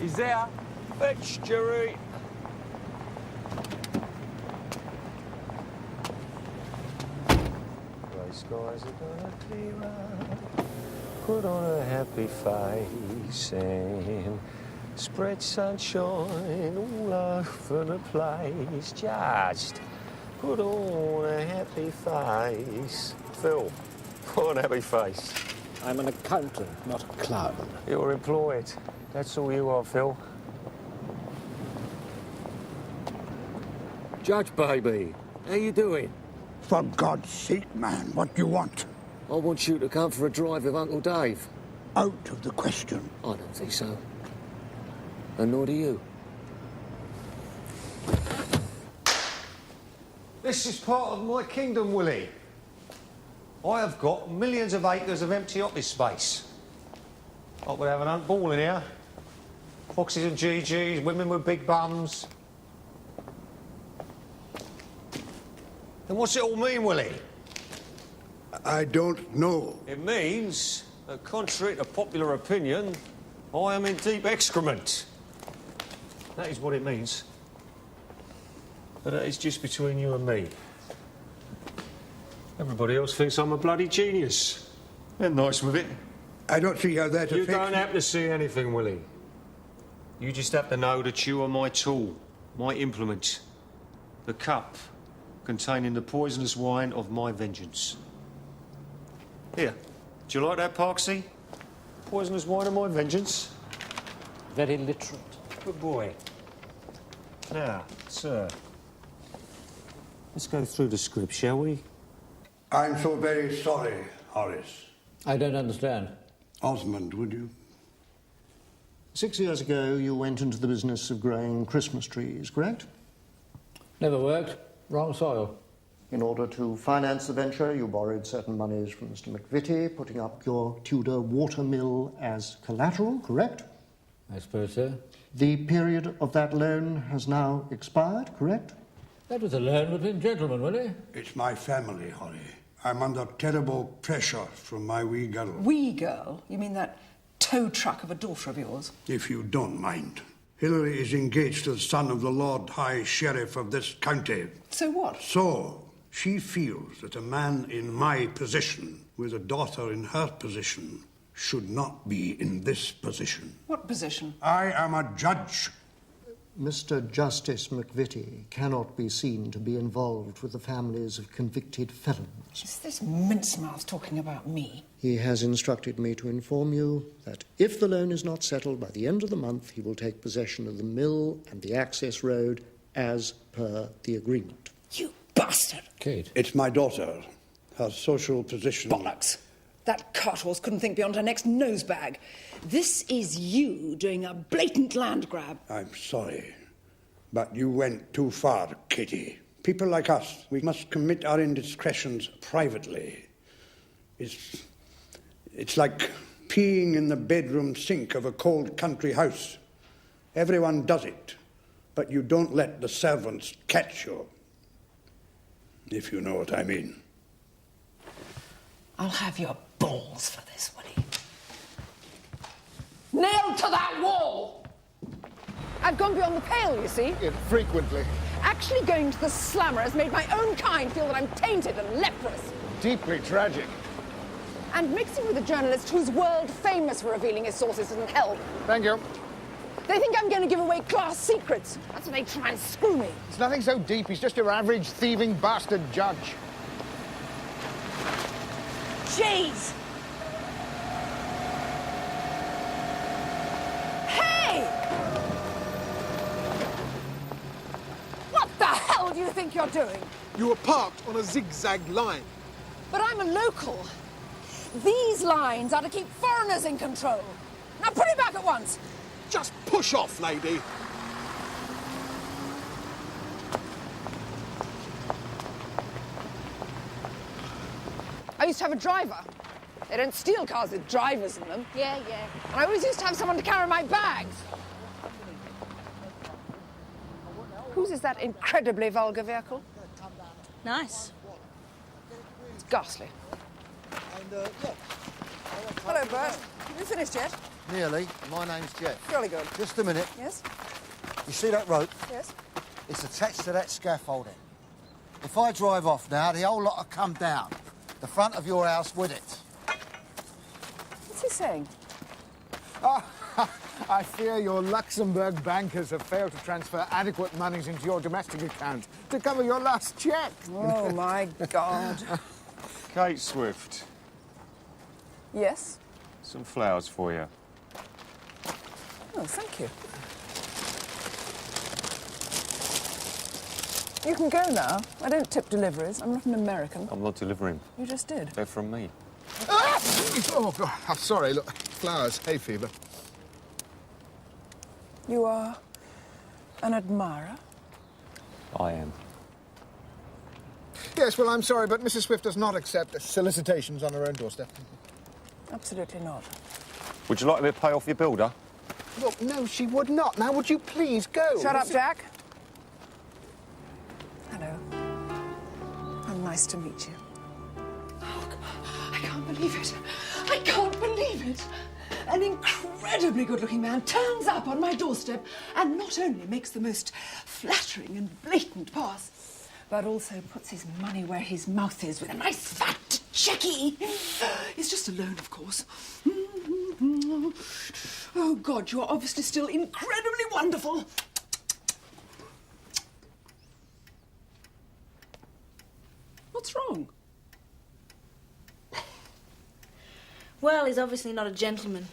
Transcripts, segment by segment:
He's there. Fetch, Jerry. Grey skies are gonna clear up. Put on a happy face and spread sunshine all over the place. Just put on a happy face. Phil, put on a happy face. I'm an accountant, not a clown. You're employed. That's all you are, Phil. Judge, baby, how you doing? For God's sake, man, what do you want? I want you to come for a drive with Uncle Dave. Out of the question. I don't think so. And nor do you. This is part of my kingdom, Willie. I have got millions of acres of empty office space. I could have an hunt ball in here. Foxes and GGs, women with big bums. And what's it all mean, Willie? I don't know. It means that, contrary to popular opinion, I am in deep excrement. That is what it means. But that is just between you and me. Everybody else thinks I'm a bloody genius. They're nice with it. I don't see how that You affects don't have to see anything, Willie. You just have to know that you are my tool, my implement. The cup containing the poisonous wine of my vengeance. Here, do you like that, Parksy? Poisonous wine of my vengeance? Very literate. Good boy. Now, sir, let's go through the script, shall we? I'm so very sorry, Horace. I don't understand. Osmond, would you? 6 years ago, you went into the business of growing Christmas trees, correct? Never worked. Wrong soil. In order to finance the venture, you borrowed certain monies from Mr. McVitie, putting up your Tudor watermill as collateral, correct? I suppose so. The period of that loan has now expired, correct? That was a loan between gentlemen, Willie. It's my family, Holly. I'm under terrible pressure from my wee girl. Wee girl? You mean that tow truck of a daughter of yours? If you don't mind. Hilary is engaged to the son of the Lord High Sheriff of this county. So what? So, she feels that a man in my position, with a daughter in her position, should not be in this position. What position? I am a judge. Mr. Justice McVitie cannot be seen to be involved with the families of convicted felons. Is this mince-mouth talking about me? He has instructed me to inform you that if the loan is not settled by the end of the month, he will take possession of the mill and the access road as per the agreement. You bastard! Kate. It's my daughter. Her social position... Bollocks! That cart horse couldn't think beyond her next nosebag. This is you doing a blatant land grab. I'm sorry, but you went too far, Kitty. People like us, we must commit our indiscretions privately. It's like peeing in the bedroom sink of a cold country house. Everyone does it, but you don't let the servants catch you, if you know what I mean. I'll have your balls for this, Willie. Nailed to that wall! I've gone beyond the pale, you see. Frequently. Actually going to the slammer has made my own kind feel that I'm tainted and leprous. Deeply tragic. And mixing with a journalist who's world famous for revealing his sources doesn't help. Thank you. They think I'm going to give away class secrets. That's why they try and screw me. It's nothing so deep. He's just your average thieving bastard judge. Jeez! Hey! What the hell do you think you're doing? You were parked on a zigzag line. But I'm a local. These lines are to keep foreigners in control. Now put it back at once. Just push off, lady. I used to have a driver. They don't steal cars with drivers in them. Yeah. And I always used to have someone to carry my bags. Whose is that incredibly vulgar vehicle? Nice. It's ghastly. Hello, Bert. You finished yet? Nearly. My name's Jeff. Jolly good. Just a minute. Yes? You see that rope? Yes? It's attached to that scaffolding. If I drive off now, the whole lot will come down. The front of your house with it. What's he saying? I fear your Luxembourg bankers have failed to transfer adequate monies into your domestic account to cover your last cheque. Oh, my God. Kate Swift, Yes? some flowers for you. Oh, thank you. You can go now. I don't tip deliveries. I'm not an American. I'm not delivering. You just did. They're from me. Ah! Oh, God. I'm sorry. Look, flowers, hay fever. You are an admirer? I am. Yes, well, I'm sorry, but Mrs. Swift does not accept solicitations on her own doorstep. Absolutely not. Would you like me to pay off your builder? Look, no, she would not. Now, would you please go? Shut up, Jack. Hello. How nice to meet you. Oh, I can't believe it. I can't believe it. An incredibly good-looking man turns up on my doorstep and not only makes the most flattering and blatant pass, but also puts his money where his mouth is with a nice fat checky. He's just a loan, of course. Oh, God, you're obviously still incredibly wonderful. What's wrong? Well, he's obviously not a gentleman.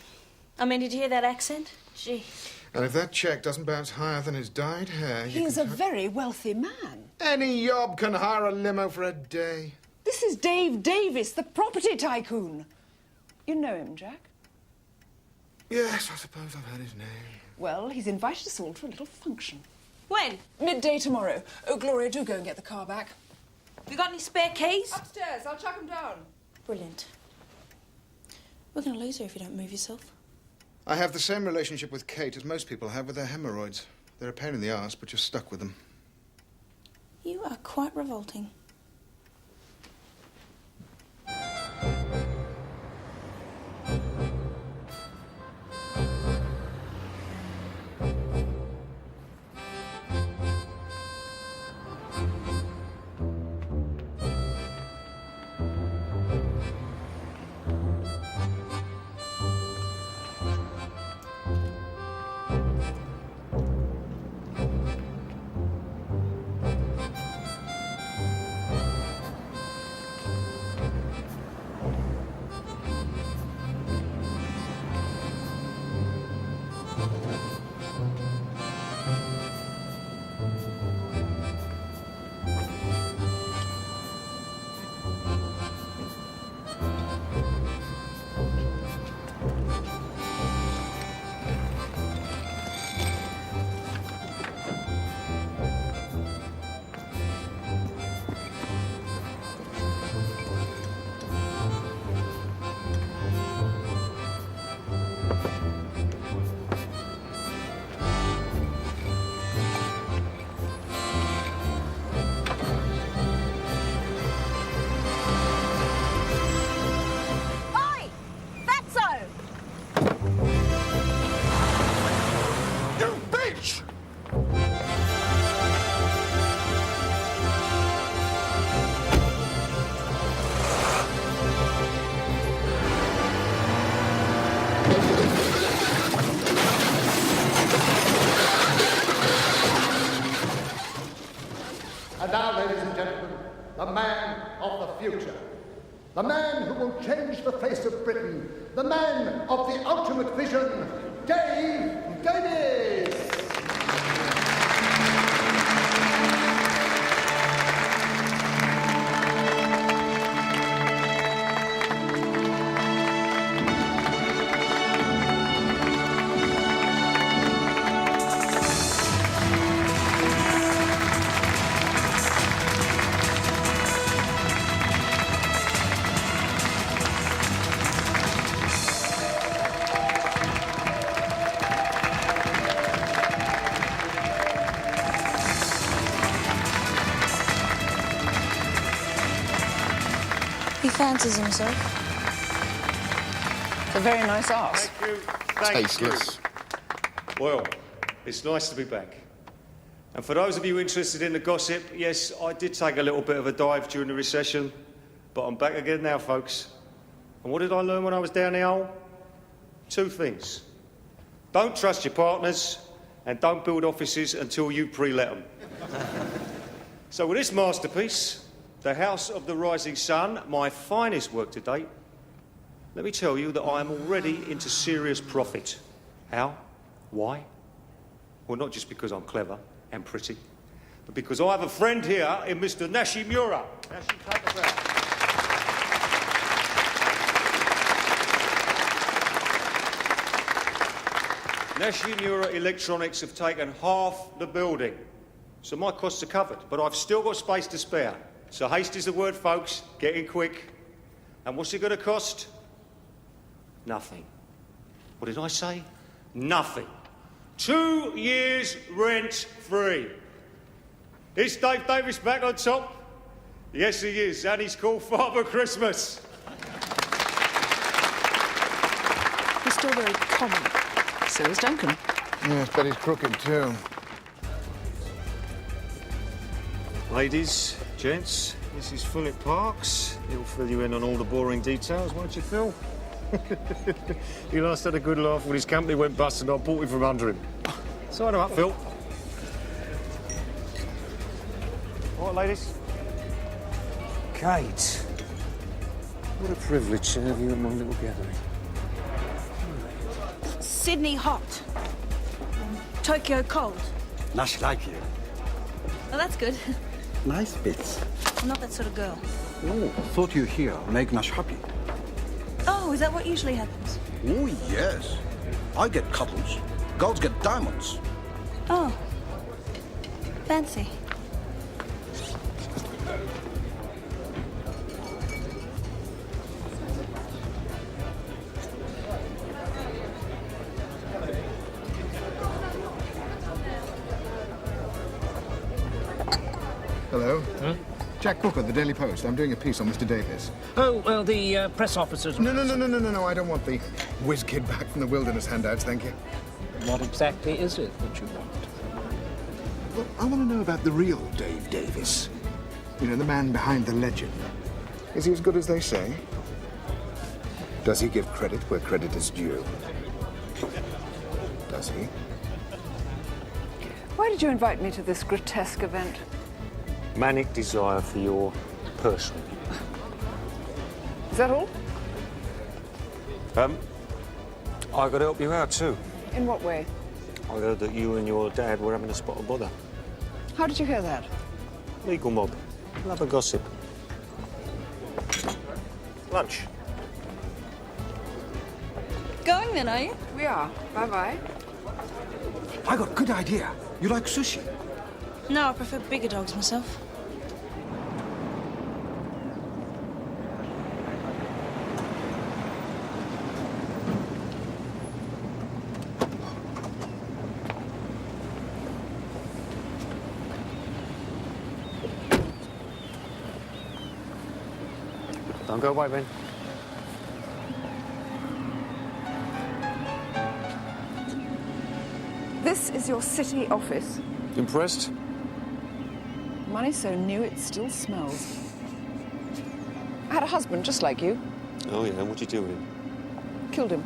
I mean, did you hear that accent? Gee. And if that cheque doesn't bounce higher than his dyed hair... He's a very wealthy man. Any yob can hire a limo for a day. This is Dave Davis, the property tycoon. You know him, Jack? Yes, I suppose I've heard his name. Well, he's invited us all to a little function. When? Midday tomorrow. Oh, Gloria, do go and get the car back. You got any spare keys? Upstairs. I'll chuck him down. Brilliant. We're going to lose her if you don't move yourself. I have the same relationship with Kate as most people have with their hemorrhoids. They're a pain in the arse, but you're stuck with them. You are quite revolting. And now, ladies and gentlemen, the man of the future. The man who will change the face of Britain. The man of the ultimate vision, Dave Davis! He fancies himself. It's a very nice arse. Thank you. Tasteless. Well, it's nice to be back. And for those of you interested in the gossip, yes, I did take a little bit of a dive during the recession, but I'm back again now, folks. And what did I learn when I was down the hole? 2 things. Don't trust your partners, and don't build offices until you pre-let them. So with this masterpiece, The House of the Rising Sun, my finest work to date, let me tell you that I am already into serious profit. How? Why? Well, not just because I'm clever and pretty, but because I have a friend here in Mr. Nashi Mura. Nashi, take us out. Nashi Mura Electronics have taken half the building, so my costs are covered, but I've still got space to spare. So haste is the word, folks. Get in quick. And what's it going to cost? Nothing. What did I say? Nothing. 2 years rent-free. Is Dave Davis back on top? Yes, he is, and he's called Father Christmas. He's still very common. So is Duncan. Yes, but he's crooked, too. Ladies, gents, this is Philip Parks. He'll fill you in on all the boring details, won't you, Phil? He last had a good laugh when his company went bust and I bought him from under him. Sign him up, Phil. All right, ladies. Kate. What a privilege to have you at my little gathering. Sydney hot. Tokyo cold. Nash like you. Well, that's good. Nice bits. I'm not that sort of girl. Oh, thought you here make Nash happy. Oh, is that what usually happens? Oh, yes. I get couples. Girls get diamonds. Oh. Fancy. Hello. Jack Booker, the Daily Post. I'm doing a piece on Mr. Davis. Oh, well, the press officers... No. I don't want the whiz kid back from the wilderness handouts, thank you. What exactly is it that you want? Well, I want to know about the real Dave Davis. You know, the man behind the legend. Is he as good as they say? Does he give credit where credit is due? Does he? Why did you invite me to this grotesque event? Manic desire for your person. Is that all? I got to help you out too. In what way? I heard that you and your dad were having a spot of bother. How did you hear that? Legal mob. Love a gossip. Lunch. Going then, are you? We are. Bye-bye. I got a good idea. You like sushi? No, I prefer bigger dogs myself. Don't go away, Ben. This is your city office. Impressed? Money so new it still smells. I had a husband just like you. Oh, yeah. What'd you do with him? Killed him.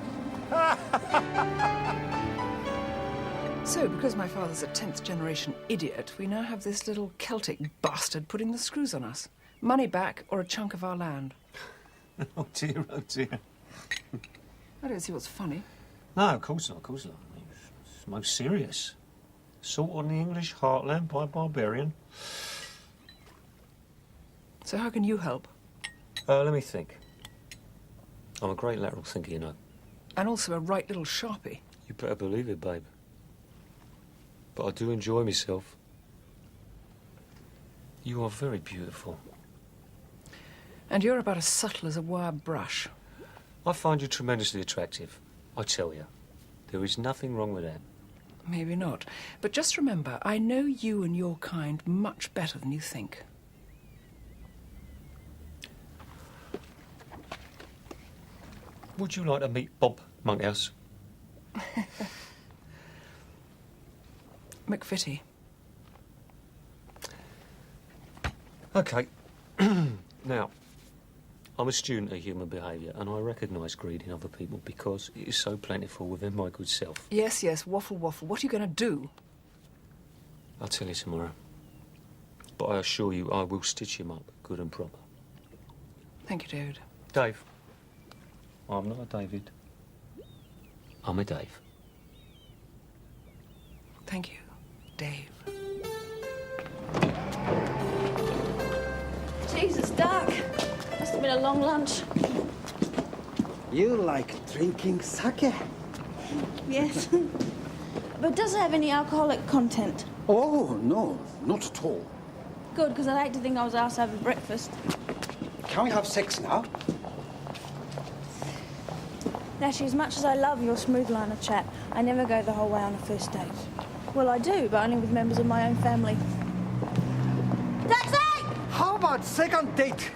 So, because my father's a 10th generation idiot, we now have this little Celtic bastard putting the screws on us. Money back or a chunk of our land. Oh, dear, oh, dear. I don't see what's funny. No, of course not, of course not. I mean, it's most serious. Assault on the English heartland by a barbarian. So how can you help? Let me think. I'm a great lateral thinker, you know. And also a right little sharpie. You better believe it, babe. But I do enjoy myself. You are very beautiful. And you're about as subtle as a wire brush. I find you tremendously attractive. I tell you. There is nothing wrong with that. Maybe not. But just remember, I know you and your kind much better than you think. Would you like to meet Bob Monkhouse? McVitie. OK. Now, I'm a student of human behaviour, and I recognise greed in other people because it is so plentiful within my good self. Yes, yes, waffle, waffle. What are you going to do? I'll tell you tomorrow. But I assure you, I will stitch him up good and proper. Thank you, David. Dave. I'm not a David. I'm a Dave. Thank you, Dave. Jesus, dark. Must have been a long lunch. You like drinking sake? Yes. But does it have any alcoholic content? Oh, no, not at all. Good, because I'd hate to think I was asked over breakfast. Can we have sex now? Actually, as much as I love your smooth line of chat, I never go the whole way on a first date. Well, I do, but only with members of my own family. Taxi! How about second date?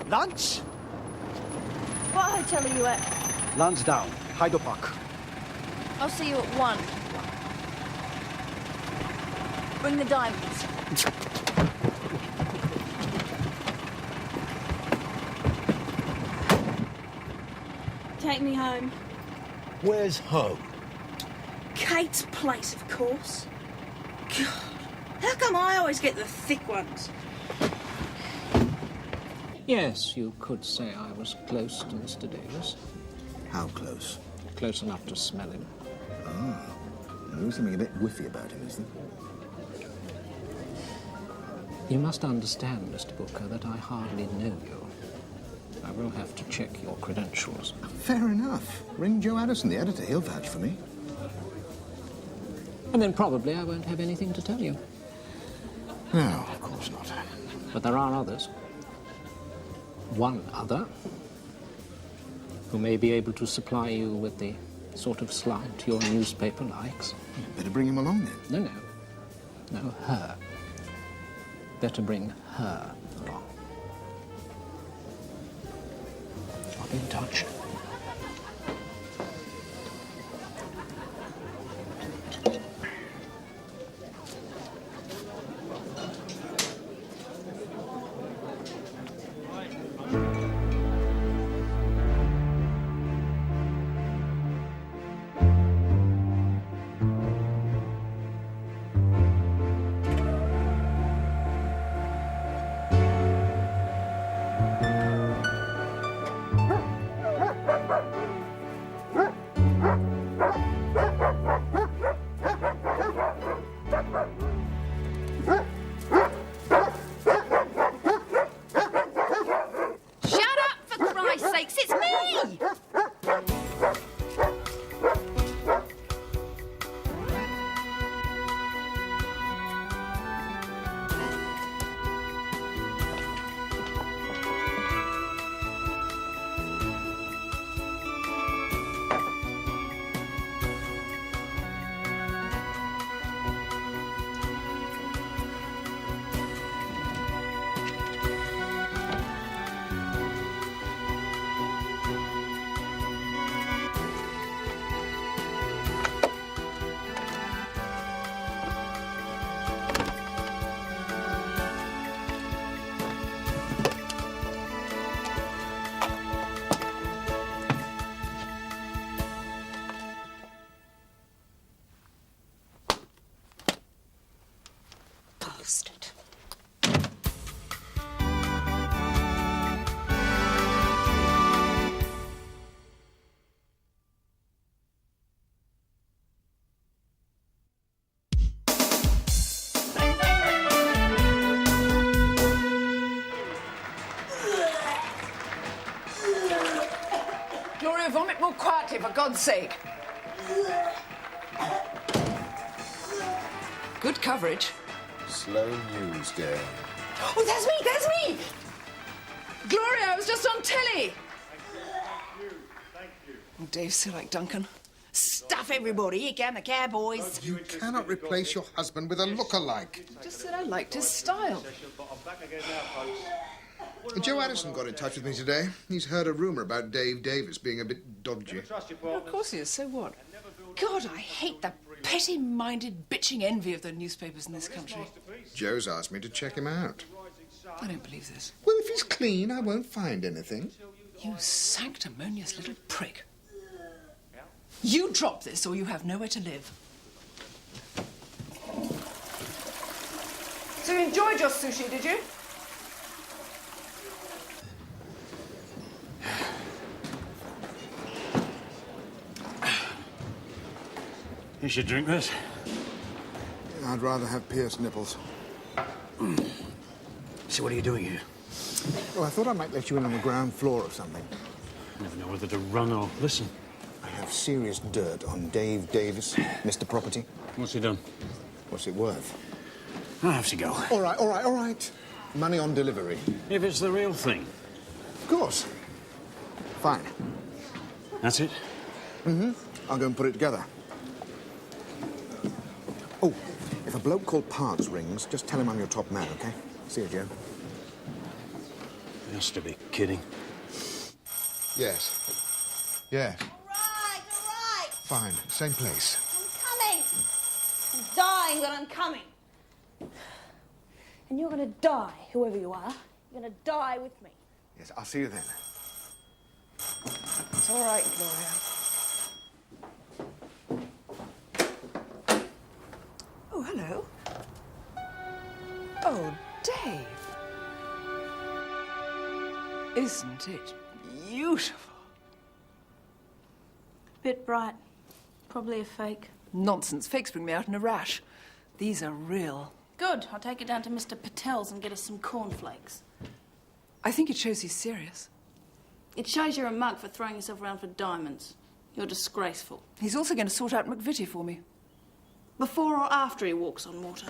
Lunch? What hotel are you at? Lansdowne, Hyde Park. I'll see you at 1. Bring the diamonds. Take me home. Where's home? Kate's place, of course. God, how come I always get the thick ones? Yes, you could say I was close to Mr. Davis. How close? Close enough to smell him. Ah. There was something a bit whiffy about him, isn't there? You must understand, Mr. Booker, that I hardly know you. I will have to check your credentials. Fair enough. Ring Joe Addison, the editor. He'll vouch for me. And then probably I won't have anything to tell you. No, of course not. But there are others. One other who may be able to supply you with the sort of slant your newspaper likes. Better bring him along, then. No, her. Better bring her along. I'll be in touch. Gloria, vomit more quietly, for God's sake. Good coverage. Slow news day. Oh, that's me! Gloria, I was just on telly. Oh, Dave's so like Duncan. Stuff everybody, here come the cowboys. You cannot replace your husband with a look-alike. Just said I liked his style. Joe Addison got in touch with me today. He's heard a rumour about Dave Davis being a bit dodgy. Well, of course he is. So what? God, I hate that petty-minded, bitching envy of the newspapers in this country. Joe's asked me to check him out. I don't believe this. Well, if he's clean, I won't find anything. You sanctimonious little prick. You drop this or you have nowhere to live. So you enjoyed your sushi, did you? You should drink this. I'd rather have pierced nipples. So what are you doing here? Well, I thought I might let you in on the ground floor of something. I never know whether to run or listen. I have serious dirt on Dave Davis, Mr. Property. What's he done? What's it worth? I have to go. All right. Money on delivery. If it's the real thing. Of course. Fine. That's it? Mm-hmm. I'll go and put it together. Oh, if a bloke called Parks rings, just tell him I'm your top man, OK? See you, Joe. He has to be kidding. Yes. Yes. All right. Fine. Same place. I'm coming. I'm dying, but I'm coming. And you're going to die, whoever you are. You're going to die with me. Yes, I'll see you then. It's all right, Gloria. Oh, hello. Oh, Dave. Isn't it beautiful? Bit bright. Probably a fake. Nonsense. Fakes bring me out in a rash. These are real. Good. I'll take it down to Mr. Patel's and get us some cornflakes. I think it shows he's serious. It shows you're a mug for throwing yourself around for diamonds. You're disgraceful. He's also going to sort out McVitie for me. Before or after he walks on water?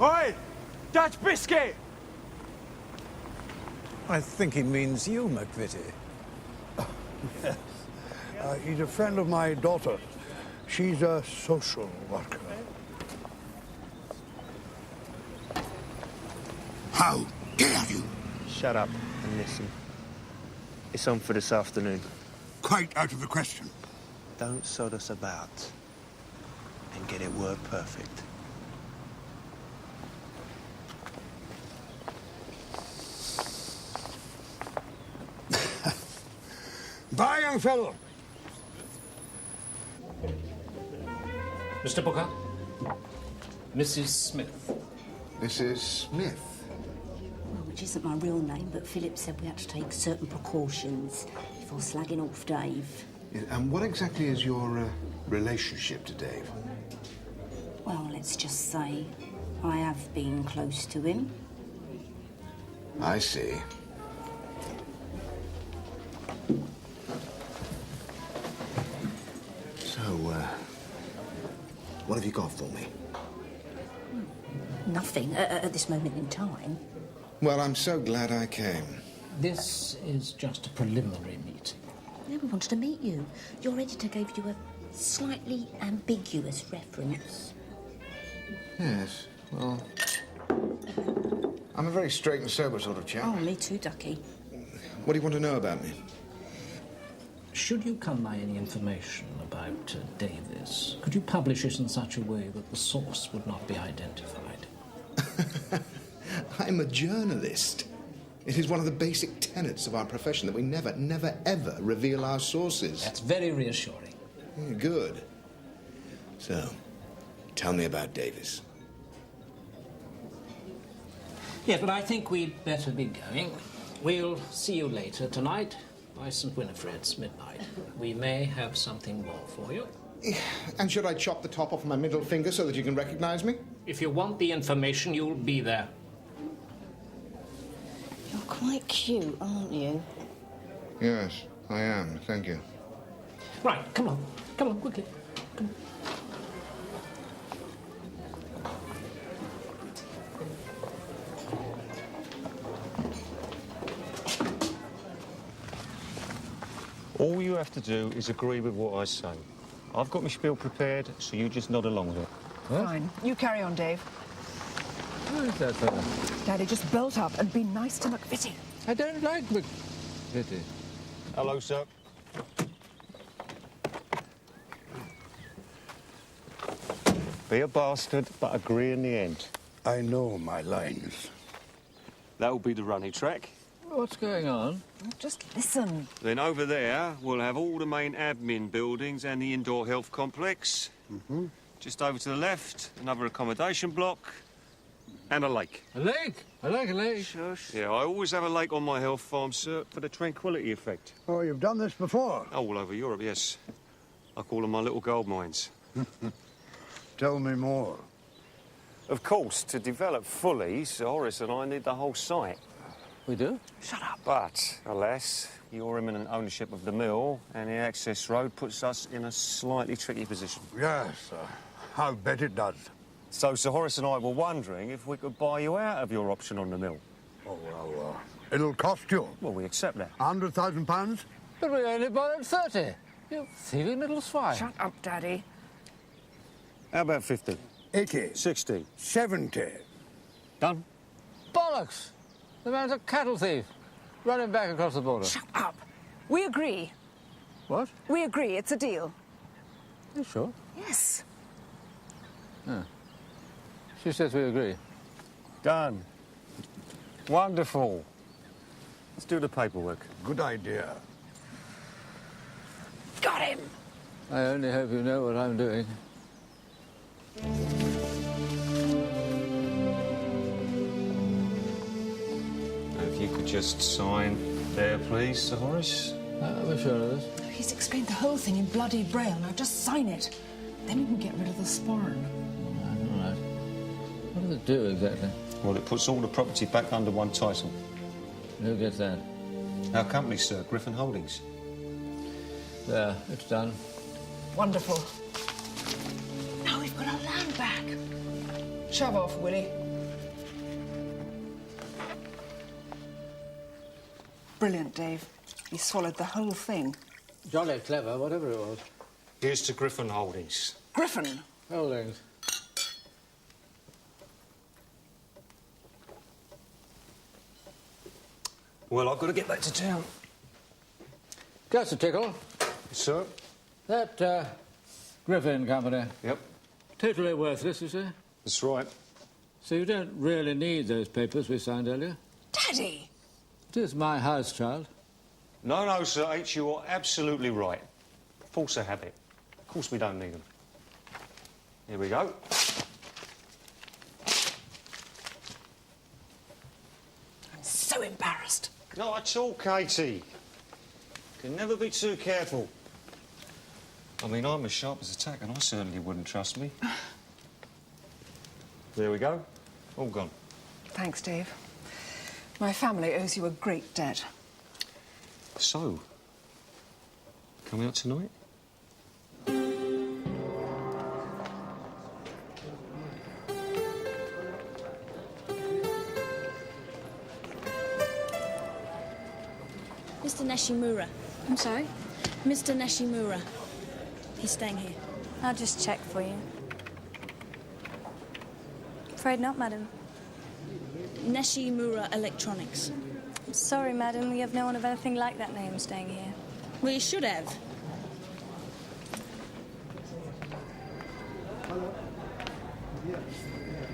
Oi! Dutch biscuit! I think he means you, McVitie. Yes. He's a friend of my daughter. She's a social worker. How dare you? Shut up and listen. It's on for this afternoon. Quite out of the question. Don't sod us about and get it word perfect. Bye, young fellow. Mr. Booker? Mrs. Smith. Mrs. Smith? Well, which isn't my real name, but Philip said we had to take certain precautions before slagging off Dave. And what exactly is your relationship to Dave? Well, let's just say I have been close to him. I see. So, what have you got for me? Nothing at this moment in time. Well, I'm so glad I came. This is just a preliminary meeting. Yeah, we wanted to meet you. Your editor gave you a slightly ambiguous reference. Yes, well, I'm a very straight and sober sort of chap. Oh, me too, Ducky. What do you want to know about me? Should you come by any information about Davis, could you publish it in such a way that the source would not be identified? I'm a journalist. It is one of the basic tenets of our profession that we never, ever reveal our sources. That's very reassuring. Yeah, good. So, tell me about Davis. Yes, but I think we'd better be going. We'll see you later tonight by St. Winifred's midnight. We may have something more for you. And should I chop the top off my middle finger so that you can recognize me? If you want the information, you'll be there. You're quite cute, aren't you? Yes, I am. Thank you. Right, come on. Come on, quickly. Come on. All you have to do is agree with what I say. I've got my spiel prepared, so you just nod along with it. Fine. You carry on, Dave. Who is that fellow? Daddy, just belt up and be nice to McVitie. I don't like McVitie. Hello, sir. Be a bastard, but agree in the end. I know my lines. That'll be the runny track. What's going on? Just listen. Then over there, we'll have all the main admin buildings and the indoor health complex. Just over to the left, another accommodation block and a lake. A lake? I like a lake. Shush. Yeah, I always have a lake on my health farm, sir, for the tranquility effect. Oh, you've done this before? All over Europe, yes. I call them my little gold mines. Tell me more. Of course, to develop fully, Sir Horace and I need the whole site. We do? Shut up. But, alas, your imminent ownership of the mill and the access road puts us in a slightly tricky position. Yes, I'll bet it does. So Sir Horace and I were wondering if we could buy you out of your option on the mill. Oh, well, it'll cost you. Well, we accept that. £100,000? But we only borrowed 30. You thieving little swine. Shut up, Daddy. How about 50? 80. 60? 70. Done? Bollocks! The man's a cattle thief. Run him back across the border. Shut up. We agree. What? We agree. It's a deal. You sure? Yes. Yeah. She says we agree. Done. Wonderful. Let's do the paperwork. Good idea. Got him. I only hope you know what I'm doing. If you could just sign there, please, Sir Horace. We're sure of this. He's explained the whole thing in bloody braille. Now just sign it. Then you can get rid of the sporn. All right. What does it do exactly? Well, it puts all the property back under one title. Who gets that? Our company, sir, Griffin Holdings. There, it's done. Wonderful. Now we've got our land back. Shove off, Willie. Brilliant, Dave. He swallowed the whole thing. Jolly clever, whatever it was. Here's to Griffin Holdings. Griffin. Holdings. Well, I've got to get back to town. Just a tickle. Sir? That, Griffin Company. Yep. Totally worthless, you say? That's right. So you don't really need those papers we signed earlier? Daddy! It is my house, child. No, no, Sir H, you are absolutely right. Force of habit. Of course we don't need them. Here we go. I'm so embarrassed. Not at all, Katie. Can never be too careful. I mean, I'm as sharp as a tack, and I certainly wouldn't trust me. There we go. All gone. Thanks, Dave. My family owes you a great debt. So, coming out tonight? Mr. Nishimura. I'm sorry? Mr. Nishimura. He's staying here. I'll just check for you. Afraid not, madam. Nishimura Electronics. Sorry, madam, we have no one of anything like that name staying here. Well, you should have.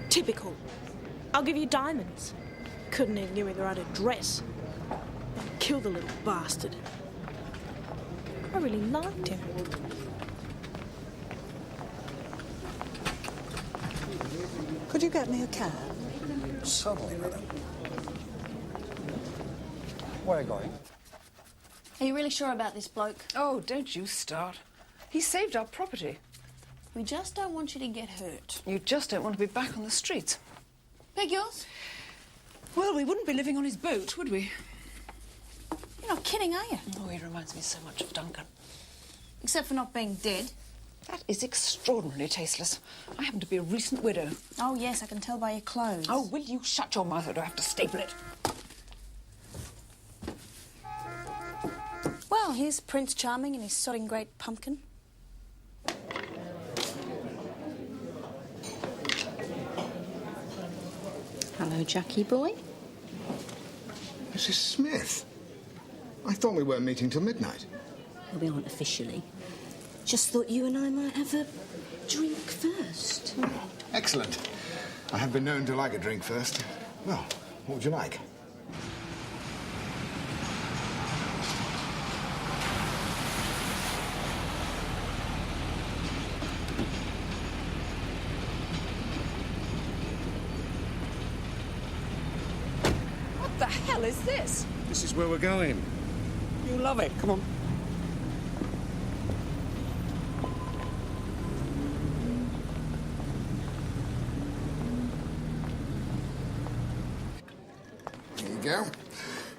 Typical. I'll give you diamonds. Couldn't even give me the right address. Kill the little bastard. I really liked him. Could you get me a cab? Certainly, madam. Where are you going? Are you really sure about this bloke? Oh, don't you start. He saved our property. We just don't want you to get hurt. You just don't want to be back on the streets. Beg yours? Well, we wouldn't be living on his boat, would we? You're not kidding, are you? Oh, he reminds me so much of Duncan. Except for not being dead. That is extraordinarily tasteless. I happen to be a recent widow. Oh, yes, I can tell by your clothes. Oh, will you shut your mouth or do I have to staple it? Well, here's Prince Charming and his sodding great pumpkin. Jackie boy. Mrs. Smith, I thought we weren't meeting till midnight. Well, we aren't officially. Just thought you and I might have a drink first. Excellent. I have been known to like a drink first. Well, what would you like? What the hell is this? This is where we're going. You'll love it. Come on. There you go.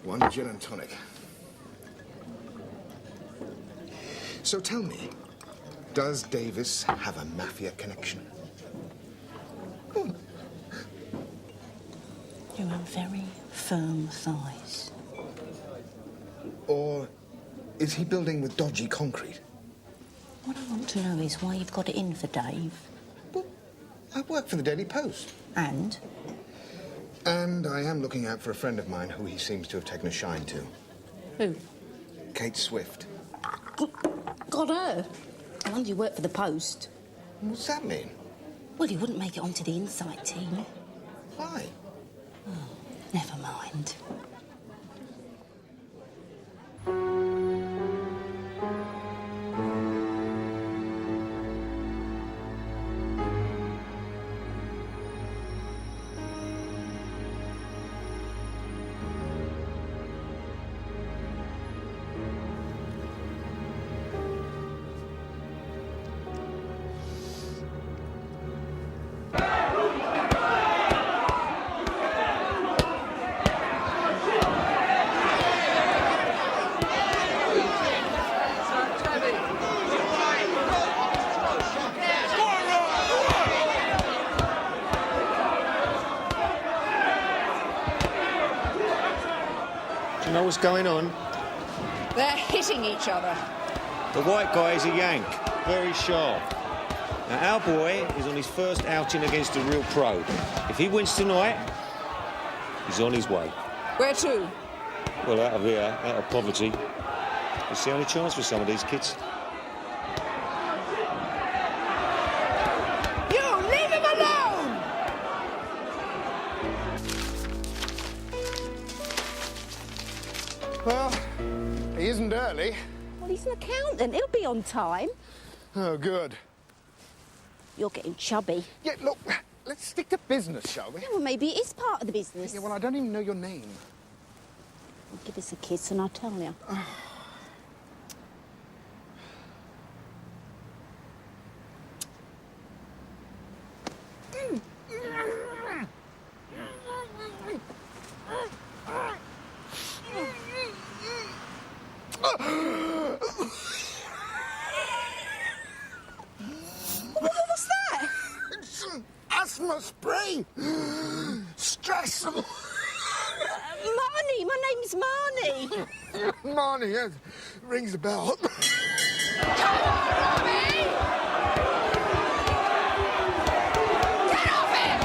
One gin and tonic. So tell me, does Davis have a mafia connection? You have very firm thighs. Or is he building with dodgy concrete? What I want to know is why you've got it in for Dave. I work for the Daily Post. And? And I am looking out for a friend of mine who he seems to have taken a shine to. Who? Kate Swift. Got her. No wonder you work for the Post. What's that mean? Well, you wouldn't make it onto the inside team. Why? Oh, never mind. Do you know what's going on? They're hitting each other. The white guy is a Yank, very sharp. Now, our boy is on his first outing against a real pro. If he wins tonight, he's on his way. Where to? Well, out of here, out of poverty. It's the only chance for some of these kids. You, leave him alone! Well, he isn't early. Well, he's an accountant. He'll be on time. Oh, good. You're getting chubby. Yeah, look, let's stick to business, shall we? Yeah, well, maybe it is part of the business. Yeah, well, I don't even know your name. Give us a kiss and I'll tell you. What's that? It's an asthma spray. Stress. Marnie, my name's Marnie. Marnie, yes. Rings a bell. Come on, Robbie! Get off him!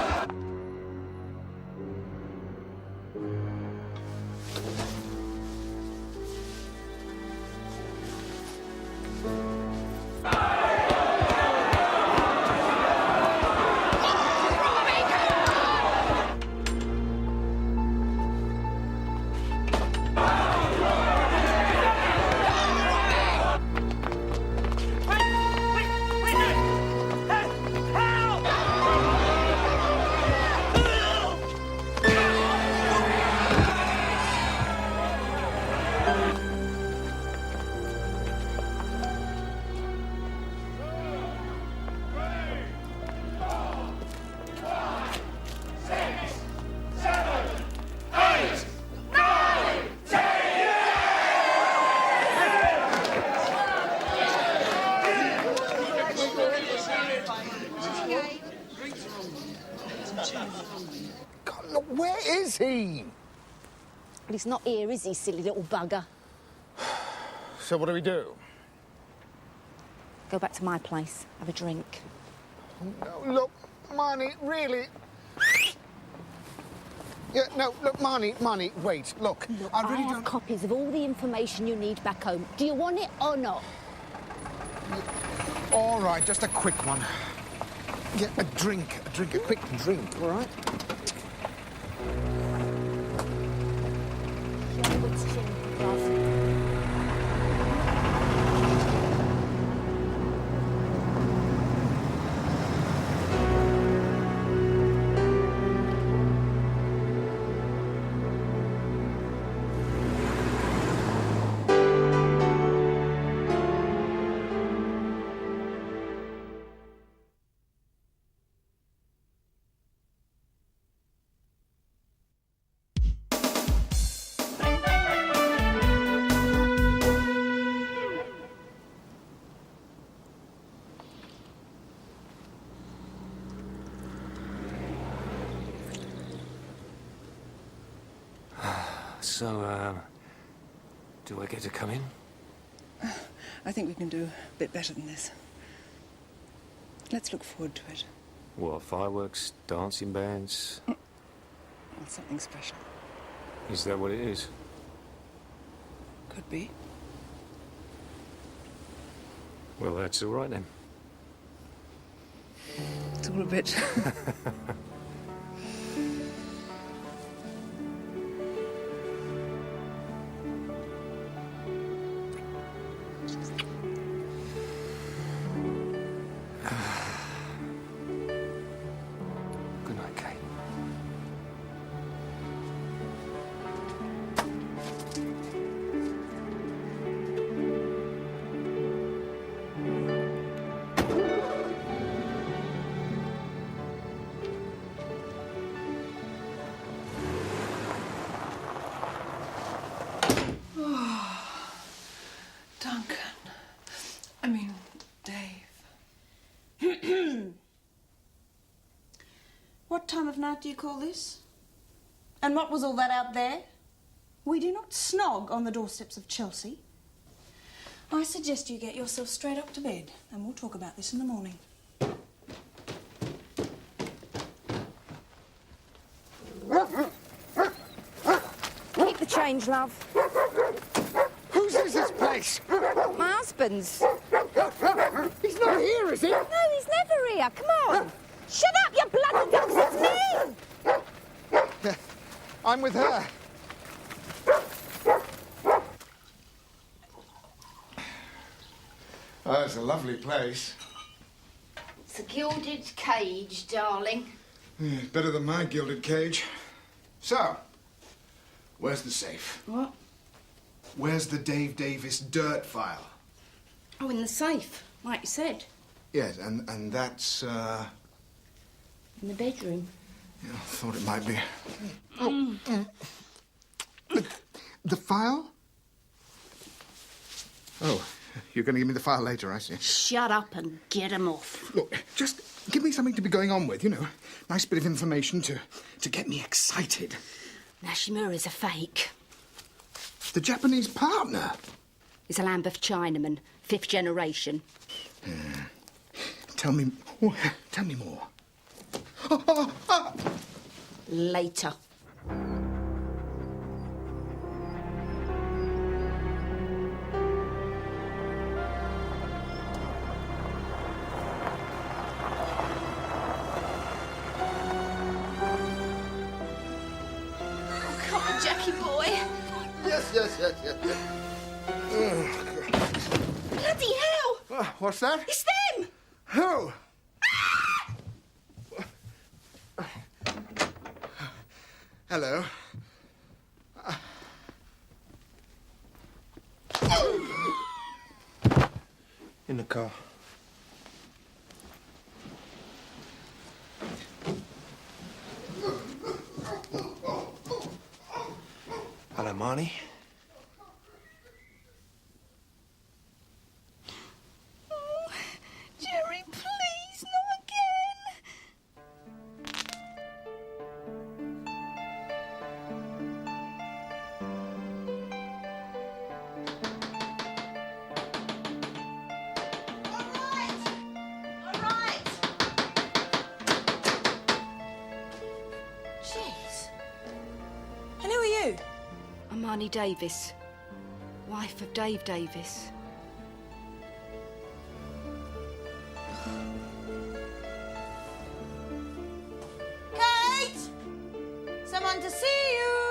God, look, where is he? Well, he's not here, is he, silly little bugger? So what do we do? Go back to my place, have a drink. No, look, Marnie, really. Yeah, no, look, Marnie, wait, look. Look, I really have don't... copies of all the information you need back home. Do you want it or not? All right, just a quick one. Yeah, a quick drink, all right? So, do I get to come in? I think we can do a bit better than this. Let's look forward to it. What, fireworks, dancing bands? Well, something special. Is that what it is? Could be. Well, that's all right then. It's all a bit... Good night, Kate. Duncan. I mean, Dave. What time of night do you call this? And what was all that out there? We do not snog on the doorsteps of Chelsea. I suggest you get yourself straight up to bed, and we'll talk about this in the morning. Keep the change, love. Whose is this place? My husband's. He's not here, is he? No, he's never here. Come on. Shut up, you bloody dogs. It's me. I'm with her. Oh, it's a lovely place. It's a gilded cage, darling. Yeah, better than my gilded cage. So, where's the safe? What? Where's the Dave Davis dirt file? Oh, in the safe, like you said. Yes, and that's, In the bedroom. Yeah, I thought it might be. Oh, the file? Oh, you're going to give me the file later, I see. Shut up and get 'em off. Look, just give me something to be going on with, you know. Nice bit of information to get me excited. Nashimura's a fake. The Japanese partner? He's a Lambeth Chinaman, 5th generation. Tell me more. Later. Oh, come on, Jackie boy. Yes. Bloody hell! What's that? It's them! Who? Hello. In the car. Hello, Marnie. Oh, Jerry, please, not again. All right. Jeez. Marnie Davis, wife of Dave Davis. Kate! Someone to see you!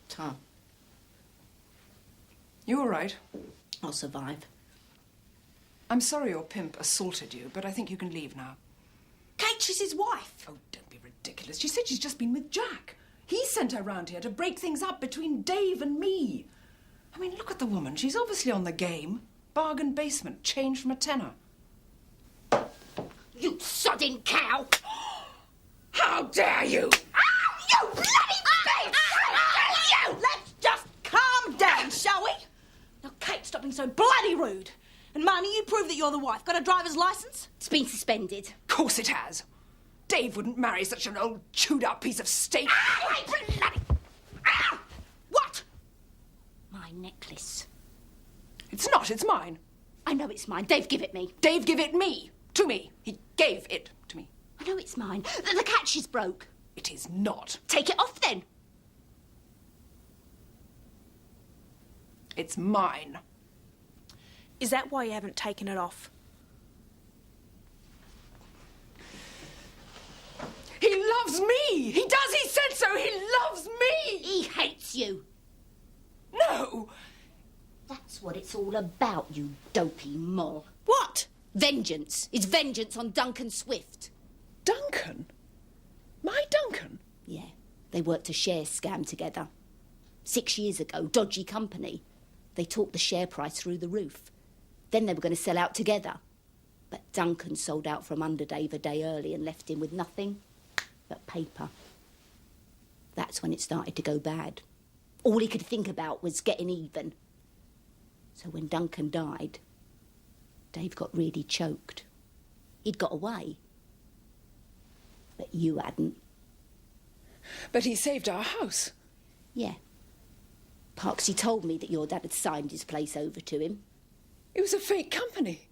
Tom, You all right? I'll survive. I'm sorry your pimp assaulted you, but I think you can leave now. Kate, she's his wife. Oh, don't be ridiculous. She said she's just been with Jack. He sent her round here to break things up between Dave and me. I mean, look at the woman. She's obviously on the game. Bargain basement, change from a tenner. You sodding cow! How dare you! Oh, you bloody bitch! How dare you! Let's just calm down, shall we? Now, Kate, stop being so bloody rude. And Marnie, you prove that you're the wife. Got a driver's licence? It's been suspended. Of course it has. Dave wouldn't marry such an old, chewed-up piece of steak. Ah, bloody... Ah! What? My necklace. It's not, it's mine. I know it's mine. Dave, give it me. Dave, give it me. To me. He gave it to me. I know it's mine. The catch is broke. It is not. Take it off then. It's mine. Is that why you haven't taken it off? He loves me! He does! He said so! He loves me! He hates you. No! That's what it's all about, you dopey moll. What? Vengeance. It's vengeance on Duncan Swift. Duncan? My Duncan? Yeah. They worked a share scam together. 6 years ago, dodgy company. They talked the share price through the roof. Then they were going to sell out together. But Duncan sold out from under Dave a day early and left him with nothing but paper. That's when it started to go bad. All he could think about was getting even. So when Duncan died, Dave got really choked. He'd got away. But you hadn't. But he saved our house. Yeah. Parksy told me that your dad had signed his place over to him. It was a fake company.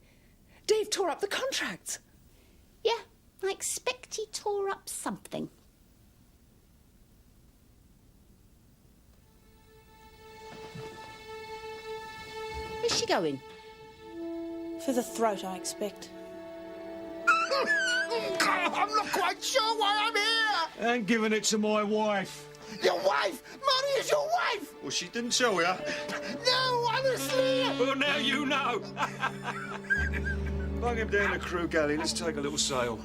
Dave tore up the contracts. Yeah, I expect he tore up something. Where's she going? For the throat, I expect. I'm not quite sure why I'm here. And giving it to my wife. Your wife? Marnie is your wife? Well, she didn't tell you. No, honestly. Well, now you know. Bung him down the crew galley. Let's take a little sail.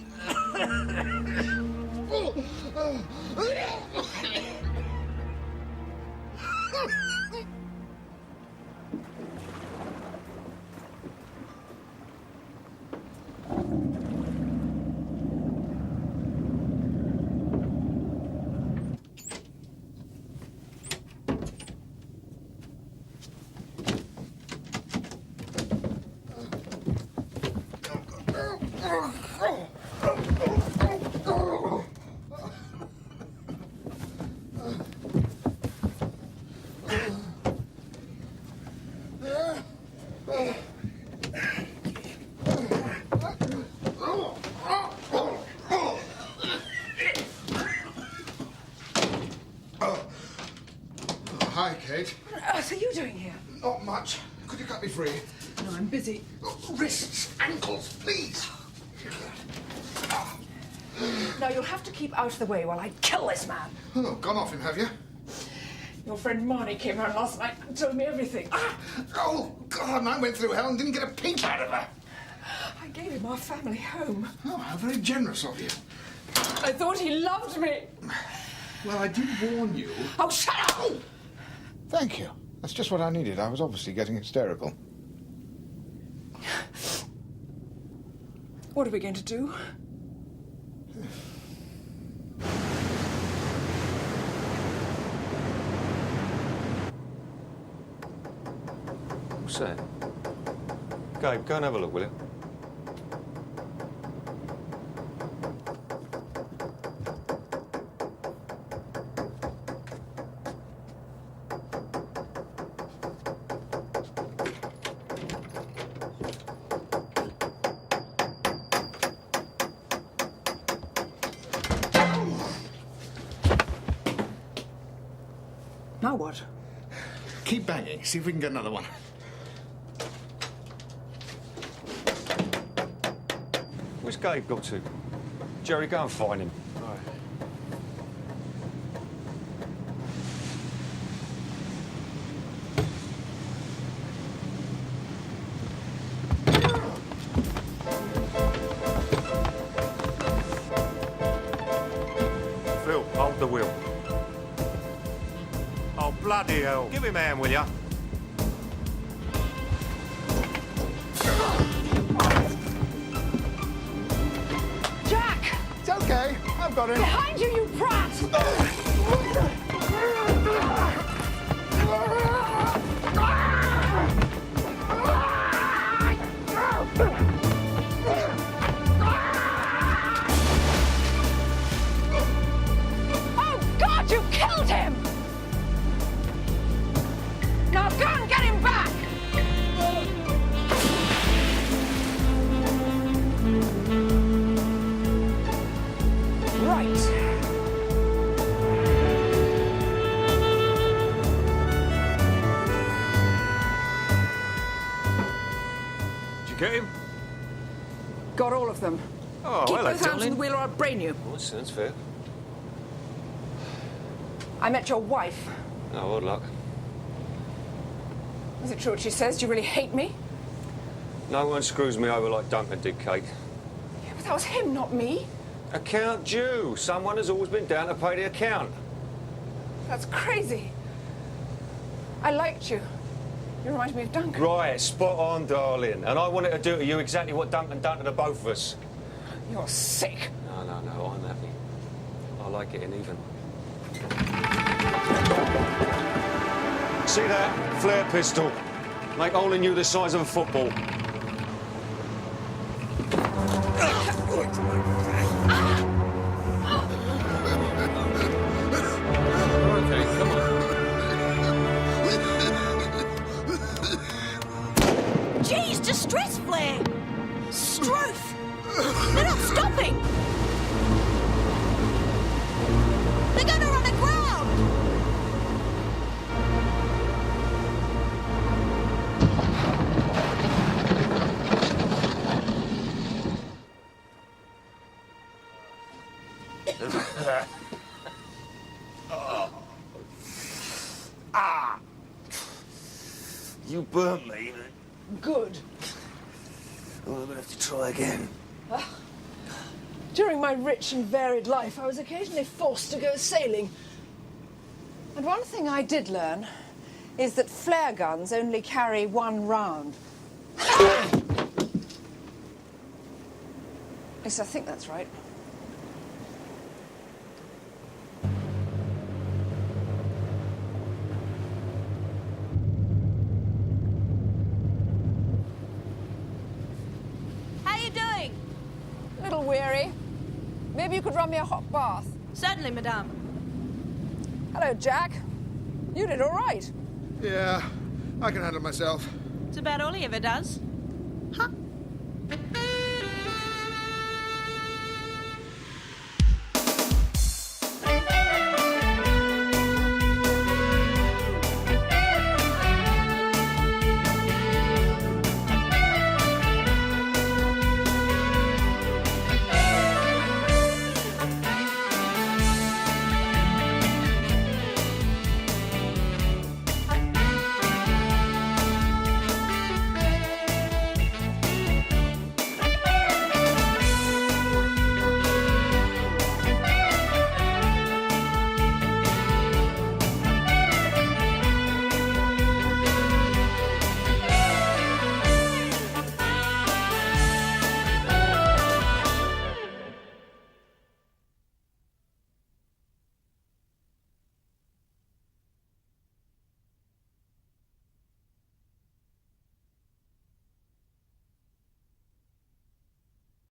Hi, Kate. What on earth are you doing here? Not much. Could you cut me free? No, I'm busy. Wrists, ankles, please. Now, you'll have to keep out of the way while I kill this man. Oh, gone off him, have you? Your friend Marnie came round last night and told me everything. Oh, God, and I went through hell and didn't get a peep out of her. I gave him our family home. Oh, how very generous of you. I thought he loved me. Well, I did warn you. Oh, shut up! Thank you. That's just what I needed. I was obviously getting hysterical. What are we going to do? What's that? Gabe, go and have a look, will you? Now what? Keep banging. See if we can get another one. Where's Gabe got to? Jerry, go and find him. Right. Phil, hold the wheel. Oh, bloody hell. Give him a hand, will ya? Jack! It's okay. I've got him. Behind you, you brat! Oh, God, you killed him! Now go and get him back! Right. Did you get him? Got all of them. Oh, Keep hello, both hands on darling. the wheel or I'll brain you. Well, that's fair. I met your wife. Oh, odd luck. Is it true what she says? Do you really hate me? No one screws me over like Duncan did, Kate. Yeah, but that was him, not me. Account due. Someone has always been down to pay the account. That's crazy. I liked you. You remind me of Duncan. Right, spot on, darling. And I wanted to do to you exactly what Duncan done to the both of us. You're sick. No, I'm happy. I like getting even. See that? Flare pistol. Make hole in you the size of a football. Okay, come on. Geez, distress flare! Struth! They're not stopping! They're going to run aground! Ah! You burnt me. Good. Well, I'm gonna have to try again. During my rich and varied life, I was occasionally forced to go sailing. And one thing I did learn is that flare guns only carry one round. At least I think that's right. How you doing? A little weary. Maybe you could run me a hot bath. Certainly, madame. Hello, Jack. You did all right. Yeah, I can handle myself. It's about all he ever does. Huh?